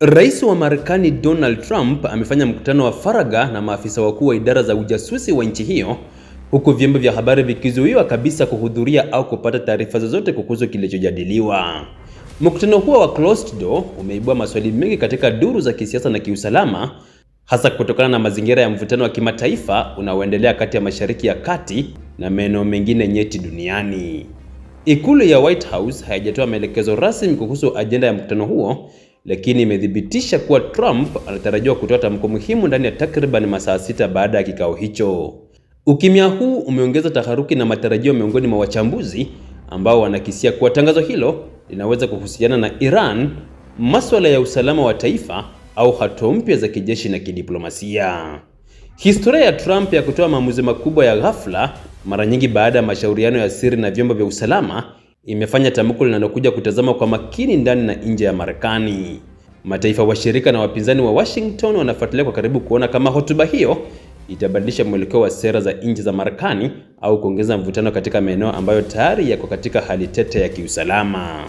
Rais wa Marekani Donald Trump amefanya mkutano wa faragha na maafisa wakuu wa idara za ujasusi wa nchi hiyo, huku vyombo vya habari vikizuiwa kabisa kuhudhuria au kupata taarifa zozote kuhusu kilichojadiliwa. Mkutano huo wa closed door umeibua maswali mengi katika duru za kisiasa na kiusalama, hasa kutokana na mazingira ya mvutano wa kimataifa unaoendelea kati ya Mashariki ya Kati na maeneo mengine nyeti duniani. Ikulu ya White House haijatoa maelekezo rasmi kuhusu ajenda ya mkutano huo, lakini imethibitisha kuwa Trump anatarajiwa kutoa tamko muhimu ndani ya takriban masaa 6 baada ya kikao hicho. Ukimya huu umeongeza taharuki na matarajio miongoni mwa wachambuzi ambao wanakisia kuwa tangazo hilo linaweza kuhusiana na Iran, masuala ya usalama wa taifa au hatua mpya za kijeshi na kidiplomasia. Historia ya Trump ya kutoa maamuzi makubwa ya ghafla, mara nyingi baada ya mashauriano ya siri na vyombo vya usalama, imefanya tamko linalokuja kutazama kwa makini ndani na nje ya Marekani. Mataifa washirika na wapinzani wa Washington wanafuatilia kwa karibu kuona kama hotuba hiyo itabadilisha mwelekeo wa sera za nchi za Marekani au kuongeza mvutano katika maeneo ambayo tayari yako katika hali tete ya kiusalama.